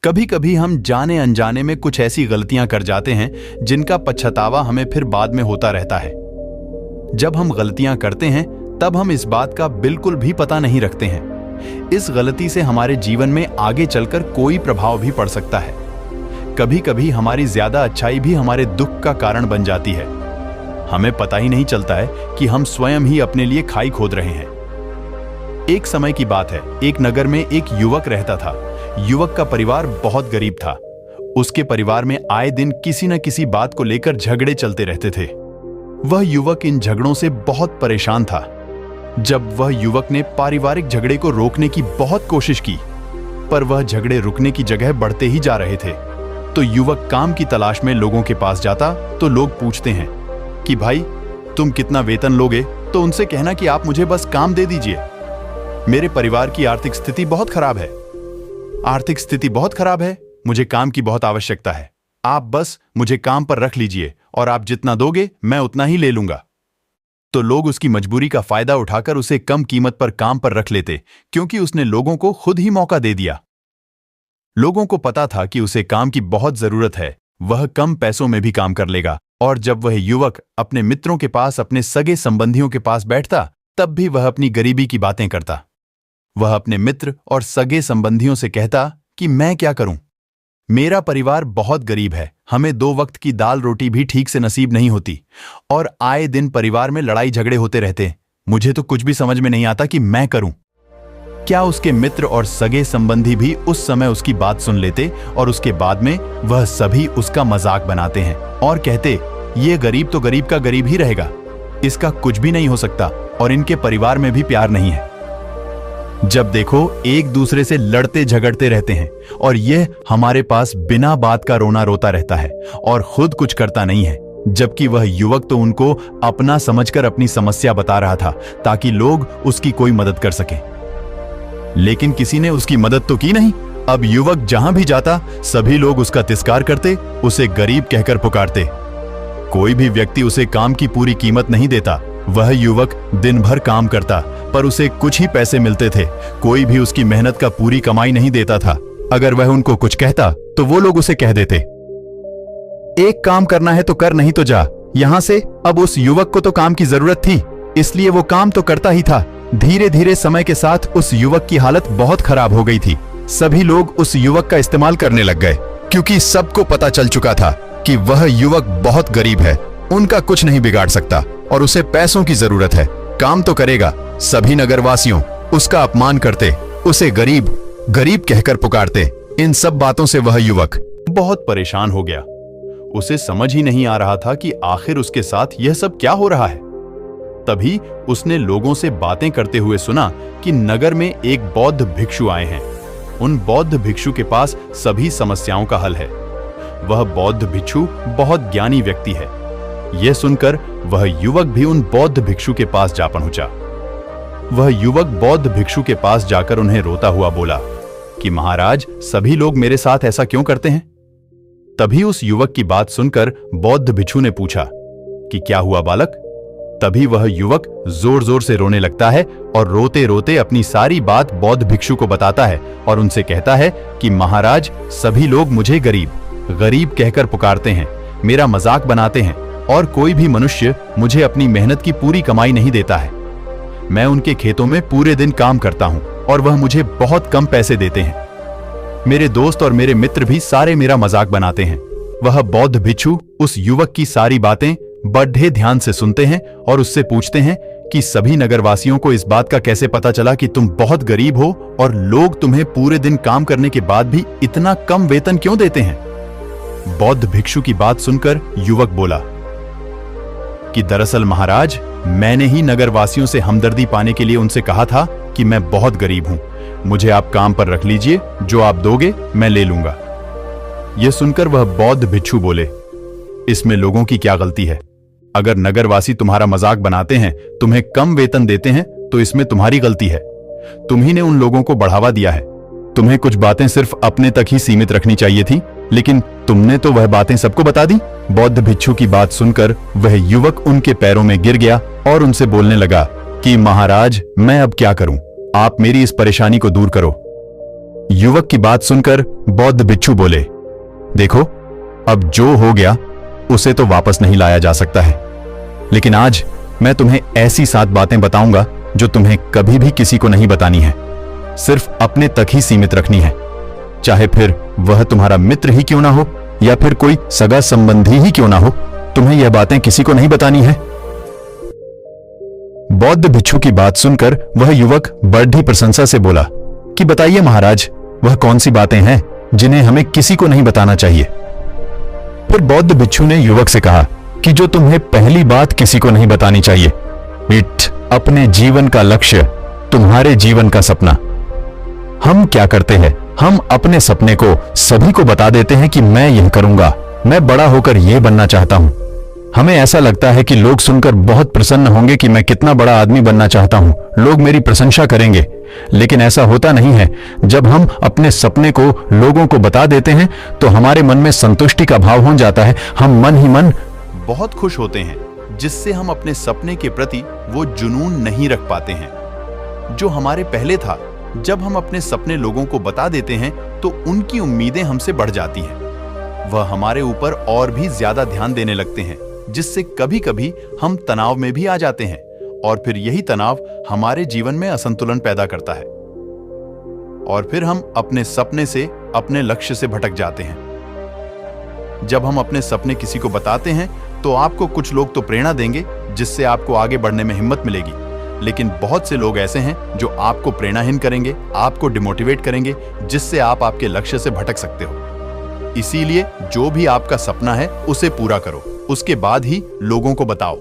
कभी कभी हम जाने अनजाने में कुछ ऐसी गलतियां कर जाते हैं जिनका पछतावा हमें फिर बाद में होता रहता है। जब हम गलतियां करते हैं तब हम इस बात का बिल्कुल भी पता नहीं रखते हैं। इस गलती से हमारे जीवन में आगे चलकर कोई प्रभाव भी पड़ सकता है। कभी कभी हमारी ज्यादा अच्छाई भी हमारे दुख का कारण बन जाती है। हमें पता ही नहीं चलता है कि हम स्वयं ही अपने लिए खाई खोद रहे हैं। एक समय की बात है, एक नगर में एक युवक रहता था। युवक का परिवार बहुत गरीब था। उसके परिवार में आए दिन किसी न किसी बात को लेकर झगड़े चलते रहते थे। वह युवक इन झगड़ों से बहुत परेशान था। जब वह युवक ने पारिवारिक झगड़े को रोकने की बहुत कोशिश की, पर वह झगड़े रुकने की जगह बढ़ते ही जा रहे थे। तो युवक काम की तलाश में लोगों के पास जाता तो लोग पूछते हैं कि भाई तुम कितना वेतन लोगे? तो उनसे कहना कि आप मुझे बस काम दे दीजिए। मेरे परिवार की आर्थिक स्थिति बहुत खराब है, मुझे काम की बहुत आवश्यकता है। आप बस मुझे काम पर रख लीजिए और आप जितना दोगे मैं उतना ही ले लूंगा। तो लोग उसकी मजबूरी का फायदा उठाकर उसे कम कीमत पर काम पर रख लेते, क्योंकि उसने लोगों को खुद ही मौका दे दिया। लोगों को पता था कि उसे काम की बहुत जरूरत है, वह कम पैसों में भी काम कर लेगा। और जब वह युवक अपने मित्रों के पास, अपने सगे संबंधियों के पास बैठता, तब भी वह अपनी गरीबी की बातें करता। वह अपने मित्र और सगे संबंधियों से कहता कि मैं क्या करूं, मेरा परिवार बहुत गरीब है, हमें 2 वक्त की दाल रोटी भी ठीक से नसीब नहीं होती और आए दिन परिवार में लड़ाई झगड़े होते रहते। मुझे तो कुछ भी समझ में नहीं आता कि मैं करूं। क्या उसके मित्र और सगे संबंधी भी उस समय उसकी बात सुन लेते और उसके बाद में वह सभी उसका मजाक बनाते हैं और कहते ये गरीब तो गरीब का गरीब ही रहेगा, इसका कुछ भी नहीं हो सकता और इनके परिवार में भी प्यार नहीं है। जब देखो एक दूसरे से लड़ते झगड़ते रहते हैं और यह हमारे पास बिना बात का रोना रोता रहता है और खुद कुछ करता नहीं है, जबकि वह युवक तो उनको अपना समझकर अपनी समस्या बता रहा था ताकि लोग उसकी कोई मदद कर सकें। लेकिन किसी ने उसकी मदद तो की नहीं। अब युवक जहां भी जाता सभी लोग उसका तिरस्कार करते, उसे गरीब कहकर पुकारते। कोई भी व्यक्ति उसे काम की पूरी कीमत नहीं देता। वह युवक दिन भर काम करता पर उसे कुछ ही पैसे मिलते थे। कोई भी उसकी मेहनत का पूरी कमाई नहीं देता था। अगर वह उनको कुछ कहता तो वो लोग उसे कह देते, एक काम करना है तो कर, नहीं तो जा यहां से। अब उस युवक को तो काम की जरूरत थी, इसलिए वो काम तो करता ही था। धीरे धीरे समय के साथ उस युवक की हालत बहुत खराब हो गई थी। सभी लोग उस युवक का इस्तेमाल करने लग गए, क्योंकि सबको पता चल चुका था कि वह युवक बहुत गरीब है, उनका कुछ नहीं बिगाड़ सकता और उसे पैसों की जरूरत है। काम तो करेगा। सभी नगरवासियों उसका अपमान करते, उसे गरीब गरीब कहकर पुकारते। इन सब बातों से वह युवक बहुत परेशान हो गया। उसे समझ ही नहीं आ रहा था कि आखिर उसके साथ यह सब क्या हो रहा है। तभी उसने लोगों से बातें करते हुए सुना कि नगर में एक बौद्ध भिक्षु आए हैं। उन बौद्ध भिक्षु के पास सभी समस्याओं का हल है। वह बौद्ध भिक्षु बहुत ज्ञानी व्यक्ति है। यह सुनकर वह युवक भी उन बौद्ध भिक्षु के पास जा पहुंचा। वह युवक बौद्ध भिक्षु के पास जाकर उन्हें रोता हुआ बोला कि महाराज, सभी लोग मेरे साथ ऐसा क्यों करते हैं? तभी उस युवक की बात सुनकर बौद्ध भिक्षु ने पूछा कि क्या हुआ बालक? तभी वह युवक जोर जोर से रोने लगता है और रोते रोते अपनी सारी बात बौद्ध भिक्षु को बताता है और उनसे कहता है कि महाराज, सभी लोग मुझे गरीब गरीब कहकर पुकारते हैं, मेरा मजाक बनाते हैं और कोई भी मनुष्य मुझे अपनी मेहनत की पूरी कमाई नहीं देता है। मैं उनके खेतों में पूरे दिन काम करता हूं और वह मुझे बहुत कम पैसे देते हैं। मेरे दोस्त और मेरे मित्र भी सारे मेरा मजाक बनाते हैं। वह बौद्ध भिक्षु उस युवक की सारी बातें बड़े ध्यान से सुनते हैं और उससे पूछते हैं कि सभी नगरवासियों को इस बात का कैसे पता चला कि तुम बहुत गरीब हो और लोग तुम्हें पूरे दिन काम करने के बाद भी इतना कम वेतन क्यों देते हैं? बौद्ध भिक्षु की बात सुनकर युवक बोला कि दरअसल महाराज, मैंने ही नगरवासियों से हमदर्दी पाने के लिए उनसे कहा था कि मैं बहुत गरीब हूं, मुझे आप काम पर रख लीजिए, जो आप दोगे मैं ले लूंगा। यह सुनकर वह बौद्ध भिक्षु बोले, इसमें लोगों की क्या गलती है? अगर नगरवासी तुम्हारा मजाक बनाते हैं, तुम्हें कम वेतन देते हैं, तो इसमें तुम्हारी गलती है। तुम ही ने उन लोगों को बढ़ावा दिया है। तुम्हें कुछ बातें सिर्फ अपने तक ही सीमित रखनी चाहिए थी, लेकिन तुमने तो वह बातें सबको बता दी। बौद्ध भिक्षु की बात सुनकर वह युवक उनके पैरों में गिर गया और उनसे बोलने लगा कि महाराज, मैं अब क्या करूं? आप मेरी इस परेशानी को दूर करो। युवक की बात सुनकर बौद्ध भिक्षु बोले, देखो, अब जो हो गया उसे तो वापस नहीं लाया जा सकता है, लेकिन आज मैं तुम्हें ऐसी 7 बातें बताऊंगा जो तुम्हें कभी भी किसी को नहीं बतानी है, सिर्फ अपने तक ही सीमित रखनी है, चाहे फिर वह तुम्हारा मित्र ही क्यों ना हो या फिर कोई सगा संबंधी ही क्यों ना हो, तुम्हें यह बातें किसी को नहीं बतानी है। बौद्ध भिक्षु की बात सुनकर वह युवक बड़ी प्रशंसा से बोला कि बताइए महाराज, वह कौन सी बातें हैं जिन्हें हमें किसी को नहीं बताना चाहिए। फिर बौद्ध भिक्षु ने युवक से कहा कि जो तुम्हें पहली बात किसी को नहीं बतानी चाहिए, इट अपने जीवन का लक्ष्य, तुम्हारे जीवन का सपना। हम क्या करते हैं, हम अपने सपने को सभी को बता देते हैं कि मैं यह करूंगा, मैं बड़ा होकर यह बनना चाहता हूं। हमें ऐसा लगता है कि लोग सुनकर बहुत प्रसन्न होंगे कि मैं कितना बड़ा आदमी बनना चाहता हूं, लोग मेरी प्रशंसा करेंगे, लेकिन ऐसा होता नहीं है। जब हम अपने सपने को लोगों को बता देते हैं तो हमारे मन में संतुष्टि का भाव हो जाता है, हम मन ही मन बहुत खुश होते हैं, जिससे हम अपने सपने के प्रति वो जुनून नहीं रख पाते हैं जो हमारे पहले था। जब हम अपने सपने लोगों को बता देते हैं तो उनकी उम्मीदें हमसे बढ़ जाती हैं, वह हमारे ऊपर और भी ज्यादा ध्यान देने लगते हैं, जिससे कभी कभी हम तनाव में भी आ जाते हैं और फिर यही तनाव हमारे जीवन में असंतुलन पैदा करता है और फिर हम अपने सपने से, अपने लक्ष्य से भटक जाते हैं। जब हम अपने सपने किसी को बताते हैं तो आपको कुछ लोग तो प्रेरणा देंगे, जिससे आपको आगे बढ़ने में हिम्मत मिलेगी, लेकिन बहुत से लोग ऐसे हैं जो आपको प्रेरणाहीन करेंगे, आपको डिमोटिवेट करेंगे, जिससे आप आपके लक्ष्य से भटक सकते हो। इसीलिए जो भी आपका सपना है उसे पूरा करो, उसके बाद ही लोगों को बताओ।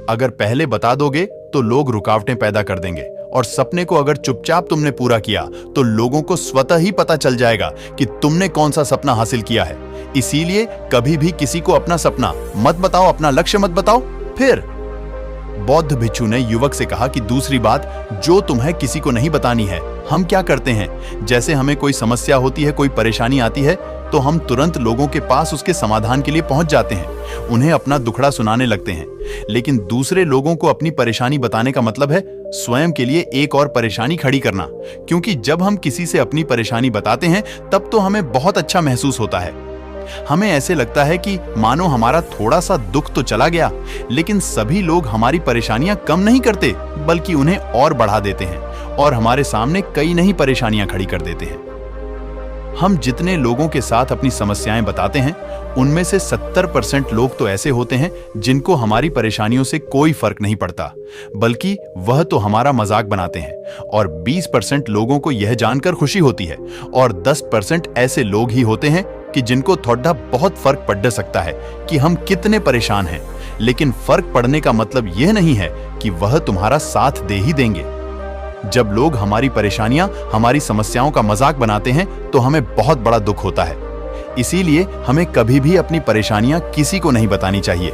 अगर पहले बता दोगे तो लोग रुकावटें पैदा कर देंगे, और सपने को अगर चुपचाप तुमने पूरा किया तो लोगों को स्वतः ही पता चल जाएगा कि तुमने कौन सा सपना हासिल किया है। इसीलिए कभी भी किसी को अपना सपना मत बताओ, अपना लक्ष्य मत बताओ। फिर बौद्ध भिक्षु ने युवक से कहा कि दूसरी बात जो तुम्हें किसी को नहीं बतानी है। हम क्या करते हैं, जैसे हमें कोई समस्या होती है, कोई परेशानी आती है, तो हम तुरंत लोगों के पास उसके समाधान के लिए पहुंच जाते हैं, उन्हें अपना दुखड़ा सुनाने लगते हैं। लेकिन दूसरे लोगों को अपनी परेशानी बताने का मतलब है स्वयं के लिए एक और परेशानी खड़ी करना, क्योंकि जब हम किसी से अपनी परेशानी बताते हैं तब तो हमें बहुत अच्छा महसूस होता है। हमें ऐसे लगता है कि मानो हमारा थोड़ा सा दुख तो चला गया, लेकिन सभी लोग हमारी परेशानियां कम नहीं करते, बल्कि उन्हें और बढ़ा देते हैं और हमारे सामने कई नई परेशानियां खड़ी कर देते हैं। हम जितने लोगों के साथ अपनी समस्याएं बताते हैं, उनमें से 70% लोग तो ऐसे होते हैं जिनको हमारी परेशानियों से कोई फर्क नहीं पड़ता, बल्कि वह तो हमारा मजाक बनाते हैं, और 20% लोगों को यह जानकर खुशी होती है, और 10% ऐसे लोग ही होते हैं कि जिनको थोड़ा बहुत फर्क पड़ सकता है कि हम कितने परेशान हैं, लेकिन फर्क पड़ने का मतलब यह नहीं है कि वह तुम्हारा साथ दे ही देंगे। जब लोग हमारी परेशानियां, हमारी समस्याओं का मजाक बनाते हैं तो हमें बहुत बड़ा दुख होता है। इसीलिए हमें कभी भी अपनी परेशानियां किसी को नहीं बतानी चाहिए,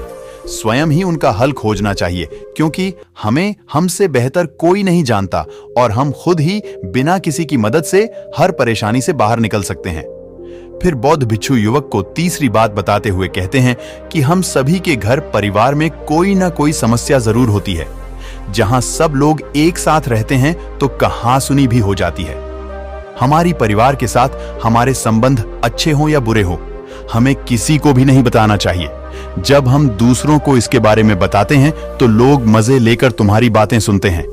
स्वयं ही उनका हल खोजना चाहिए, क्योंकि हमें हमसे बेहतर कोई नहीं जानता और हम खुद ही बिना किसी की मदद से हर परेशानी से बाहर निकल सकते हैं। फिर बौद्ध भिक्षु युवक को तीसरी बात बताते हुए कहते हैं कि हम सभी के घर परिवार में कोई ना कोई समस्या जरूर होती है। जहां सब लोग एक साथ रहते हैं तो कहासुनी भी हो जाती है। हमारी परिवार के साथ हमारे संबंध अच्छे हों या बुरे हों, हमें किसी को भी नहीं बताना चाहिए। जब हम दूसरों को इसके बारे में बताते हैं तो लोग मजे लेकर तुम्हारी बातें सुनते हैं।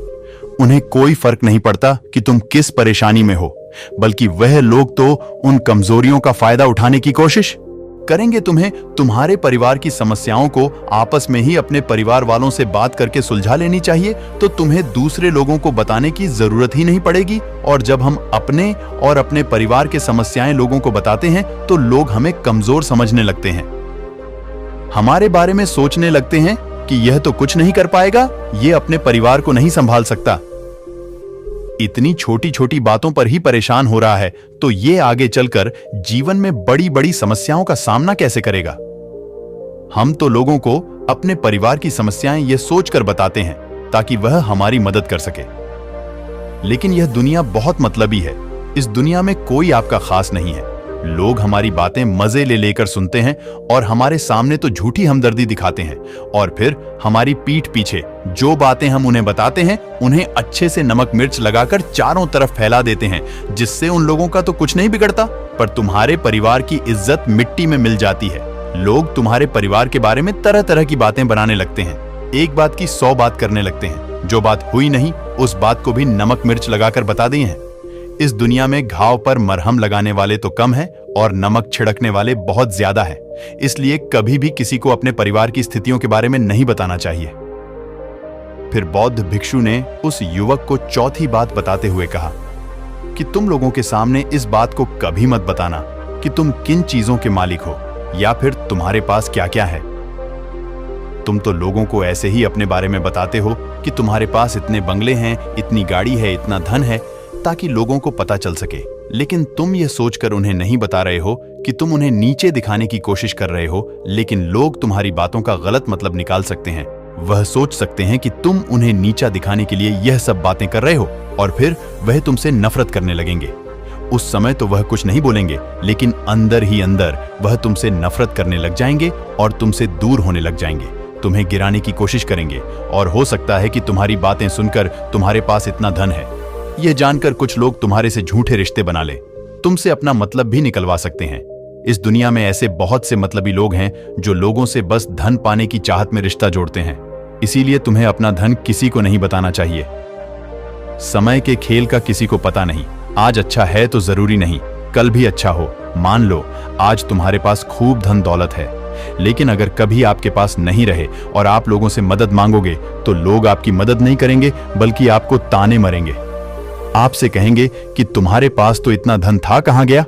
उन्हें कोई फर्क नहीं पड़ता कि तुम किस परेशानी में हो, बल्कि वह लोग तो उन कमजोरियों का फायदा उठाने की कोशिश करेंगे। तुम्हें तुम्हारे परिवार की समस्याओं को आपस में ही अपने परिवार वालों से बात करके सुलझा लेनी चाहिए, तो तुम्हें दूसरे लोगों को बताने की जरूरत ही नहीं पड़ेगी। और जब हम अपने और अपने परिवार के समस्याएं लोगों को बताते हैं तो लोग हमें कमजोर समझने लगते हैं, हमारे बारे में सोचने लगते हैं कि यह तो कुछ नहीं कर पाएगा, यह अपने परिवार को नहीं संभाल सकता। इतनी छोटी छोटी बातों पर ही परेशान हो रहा है तो ये आगे चलकर जीवन में बड़ी बड़ी समस्याओं का सामना कैसे करेगा। हम तो लोगों को अपने परिवार की समस्याएं ये सोचकर बताते हैं ताकि वह हमारी मदद कर सके, लेकिन यह दुनिया बहुत मतलबी है। इस दुनिया में कोई आपका खास नहीं है। लोग हमारी बातें मजे ले लेकर सुनते हैं और हमारे सामने तो झूठी हमदर्दी दिखाते हैं, और फिर हमारी पीठ पीछे जो बातें हम उन्हें बताते हैं उन्हें अच्छे से नमक मिर्च लगाकर चारों तरफ फैला देते हैं, जिससे उन लोगों का तो कुछ नहीं बिगड़ता, पर तुम्हारे परिवार की इज्जत मिट्टी में मिल जाती है। लोग तुम्हारे परिवार के बारे में तरह तरह की बातें बनाने लगते हैं, एक बात की 100 बात करने लगते हैं। जो बात हुई नहीं उस बात को भी नमक मिर्च लगाकर बता दी है। इस दुनिया में घाव पर मरहम लगाने वाले तो कम हैं और नमक छिड़कने वाले बहुत ज्यादा हैं। इसलिए कभी भी किसी को अपने परिवार की स्थितियों के बारे में नहीं बताना चाहिए। फिर बौद्ध भिक्षु ने उस युवक को चौथी बात बताते हुए कहा कि तुम लोगों के सामने इस बात को कभी मत बताना कि तुम किन चीजों के मालिक हो या फिर तुम्हारे पास क्या क्या है। तुम तो लोगों को ऐसे ही अपने बारे में बताते हो कि तुम्हारे पास इतने बंगले हैं, इतनी गाड़ी है, इतना धन है, ताकि लोगों को पता चल सके। लेकिन तुम यह सोचकर उन्हें नहीं बता रहे हो कि तुम उन्हें नीचे दिखाने की कोशिश कर रहे हो, लेकिन लोग तुम्हारी बातों का गलत मतलब निकाल सकते हैं। वह सोच सकते हैं कि तुम उन्हें नीचा दिखाने के लिए यह सब बातें कर रहे हो और फिर वह तुमसे नफरत करने लगेंगे। उस समय तो वह कुछ नहीं बोलेंगे, लेकिन अंदर ही अंदर वह तुमसे नफरत करने लग जाएंगे और तुमसे दूर होने लग जाएंगे, तुम्हें गिराने की कोशिश करेंगे। और हो सकता है कि तुम्हारी बातें सुनकर तुम्हारे पास इतना धन है, यह जानकर कुछ लोग तुम्हारे से झूठे रिश्ते बना ले, तुमसे अपना मतलब भी निकलवा सकते हैं। इस दुनिया में ऐसे बहुत से मतलबी लोग हैं जो लोगों से बस धन पाने की चाहत में रिश्ता जोड़ते हैं। इसीलिए तुम्हें अपना धन किसी को नहीं बताना चाहिए। समय के खेल का किसी को पता नहीं। आज अच्छा है तो जरूरी नहीं कल भी अच्छा हो। मान लो आज तुम्हारे पास खूब धन दौलत है, लेकिन अगर कभी आपके पास नहीं रहे और आप लोगों से मदद मांगोगे तो लोग आपकी मदद नहीं करेंगे बल्कि आपको ताने मारेंगे। आपसे कहेंगे कि तुम्हारे पास तो इतना धन था, कहां गया?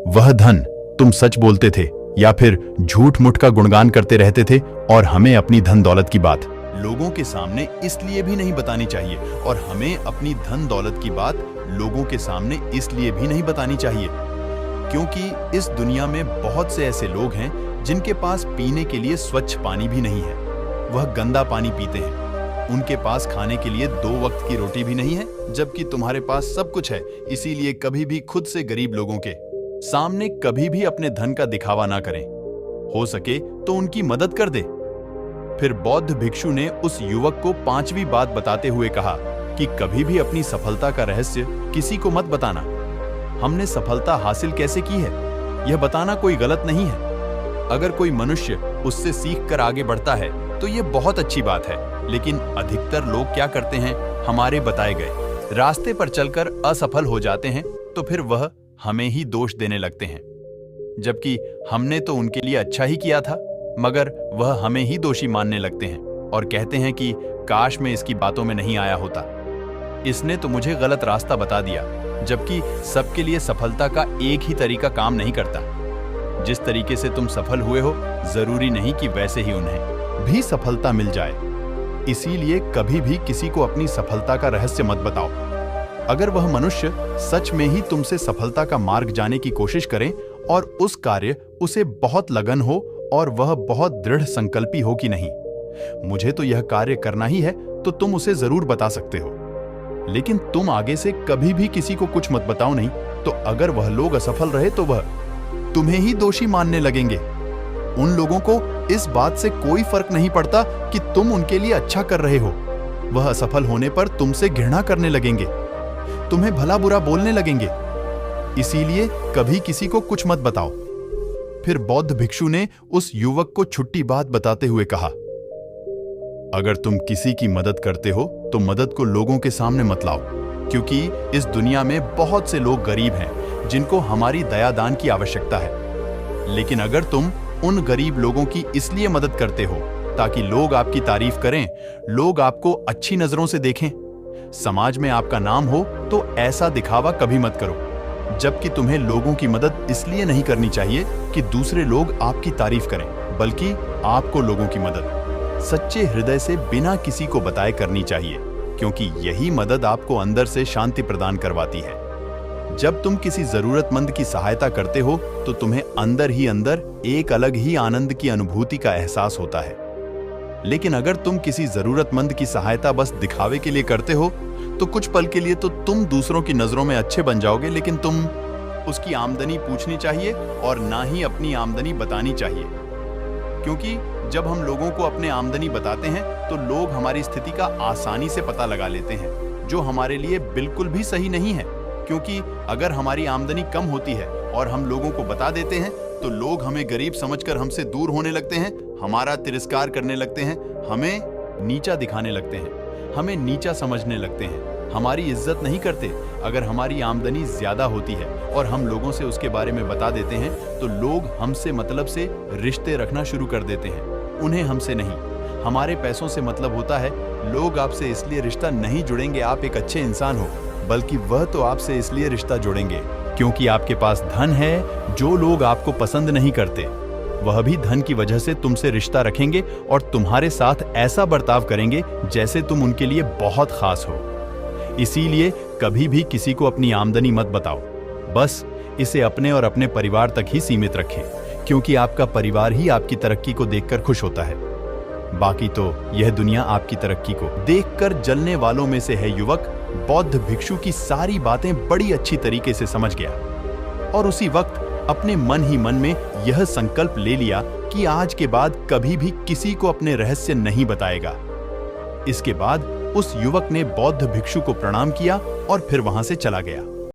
वह धन तुम सच बोलते थे या फिर झूठ मूठ का गुणगान करते रहते थे, और हमें अपनी धन दौलत की बात लोगों के सामने इसलिए भी नहीं बतानी चाहिए, और हमें अपनी धन दौलत की बात लोगों के सामने इसलिए भी नहीं बतानी चाहिए क्योंकि इस दुनिया में बहुत से ऐसे लोग हैं जिनके पास पीने के लिए स्वच्छ पानी भी नहीं है। वह गंदा पानी पीते हैं। उनके पास खाने के लिए 2 वक्त की रोटी भी नहीं है, जबकि तुम्हारे पास सब कुछ है। इसीलिए कभी भी खुद से गरीब लोगों के सामने कभी भी अपने धन का दिखावा ना करें। हो सके तो उनकी मदद कर दे। फिर बौद्ध भिक्षु ने उस युवक को 5वीं बात बताते हुए कहा कि कभी भी अपनी सफलता का रहस्य किसी को मत बताना। हमने सफलता हासिल कैसे की है यह बताना कोई गलत नहीं है। अगर कोई मनुष्य उससे सीखकर आगे बढ़ता है तो यह बहुत अच्छी बात है, लेकिन अधिकतर लोग क्या करते हैं, हमारे बताए गए रास्ते पर चलकर असफल हो जाते हैं तो फिर वह हमें ही दोष देने लगते हैं, जबकि हमने तो उनके लिए अच्छा ही किया था, मगर वह हमें ही दोषी मानने लगते हैं और कहते हैं कि काश मैं इसकी बातों में नहीं आया होता, इसने तो मुझे गलत रास्ता बता दिया। जबकि सबके लिए सफलता का एक ही तरीका काम नहीं करता। जिस तरीके से तुम सफल हुए हो जरूरी नहीं कि वैसे ही उन्हें भी सफलता मिल जाए। इसीलिए कभी भी किसी को अपनी सफलता का रहस्य मत बताओ। अगर वह मनुष्य सच में ही तुमसे सफलता का मार्ग जाने की कोशिश करे और उस कार्य उसे बहुत लगन हो और वह बहुत दृढ़ संकल्पी हो कि नहीं, मुझे तो यह कार्य करना ही है, तो तुम उसे जरूर बता सकते हो। लेकिन तुम आगे से कभी भी किसी को कुछ मत बताओ नहीं, तो अगर वह लोग असफल रहे तो वह तुम्हें ही दोषी मानने लगेंगे। उन लोगों को इस बात से कोई फर्क नहीं पड़ता कि तुम उनके लिए अच्छा कर रहे हो। वह असफल होने पर तुमसे घृणा करने लगेंगे, तुम्हें भला बुरा बोलने लगेंगे। इसीलिए कभी किसी को कुछ मत बताओ। फिर बौद्ध भिक्षु ने उस युवक को छुट्टी बात बताते हुए कहा, अगर तुम किसी की मदद करते हो तो मदद को लोगों के सामने मत लाओ, क्योंकि इस दुनिया में बहुत से लोग गरीब हैं जिनको हमारी दया दान की आवश्यकता है। लेकिन अगर तुम उन गरीब लोगों की इसलिए मदद करते हो ताकि लोग आपकी तारीफ करें, लोग आपको अच्छी नजरों से देखें, समाज में आपका नाम हो, तो ऐसा दिखावा कभी मत करो। जबकि तुम्हें लोगों की मदद इसलिए नहीं करनी चाहिए कि दूसरे लोग आपकी तारीफ करें, बल्कि आपको लोगों की मदद सच्चे हृदय से बिना किसी को बताए करनी चाहिए, क्योंकि यही मदद आपको अंदर से शांति प्रदान करवाती है। जब तुम किसी जरूरतमंद की सहायता करते हो तो तुम्हें अंदर ही अंदर एक अलग ही आनंद की अनुभूति का एहसास होता है। लेकिन अगर तुम किसी जरूरतमंद की सहायता बस दिखावे के लिए करते हो तो कुछ पल के लिए तो तुम दूसरों की नजरों में अच्छे बन जाओगे, लेकिन तुम उसकी आमदनी पूछनी चाहिए और ना ही अपनी आमदनी बतानी चाहिए, क्योंकि जब हम लोगों को अपने आमदनी बताते हैं तो लोग हमारी स्थिति का आसानी से पता लगा लेते हैं, जो हमारे लिए बिल्कुल भी सही नहीं है। क्योंकि अगर हमारी आमदनी कम होती है और हम लोगों को बता देते हैं तो लोग हमें गरीब समझकर हमसे दूर होने लगते हैं, हमारा तिरस्कार करने लगते हैं, हमें नीचा दिखाने लगते हैं, हमें नीचा समझने लगते हैं, हमारी इज्जत नहीं करते। अगर हमारी आमदनी ज्यादा होती है और हम लोगों से उसके बारे में बता देते हैं तो लोग हमसे मतलब से रिश्ते रखना शुरू कर देते हैं, उन्हें हमसे नहीं। हमारे पैसों से मतलब होता है। लोग आपसे इसलिए रिश्ता नहीं जुड़ेंगे आप एक अच्छे इंसान हो, बल्कि वह तो आपसे इसलिए रिश्ता जोड़ेंगे क्योंकि आपके पास धन है। जो लोग आपको पसंद नहीं करते वह भी धन की वजह से तुमसे रिश्ता रखेंगे और तुम्हारे साथ ऐसा बर्ताव करेंगे जैसे तुम उनके लिए बहुत खास हो। इसीलिए कभी भी किसी को अपनी आमदनी मत बताओ, बस इसे अपने और अपने परिवार तक ही सीमित रखें, क्योंकि आपका परिवार ही आपकी तरक्की को देखकर खुश होता है। बाकी तो यह दुनिया आपकी तरक्की को देखकर जलने वालों में से है। युवक बौद्ध भिक्षु की सारी बातें बड़ी अच्छी तरीके से समझ गया और उसी वक्त अपने मन ही मन में यह संकल्प ले लिया कि आज के बाद कभी भी किसी को अपने रहस्य नहीं बताएगा। इसके बाद उस युवक ने बौद्ध भिक्षु को प्रणाम किया और फिर वहां से चला गया।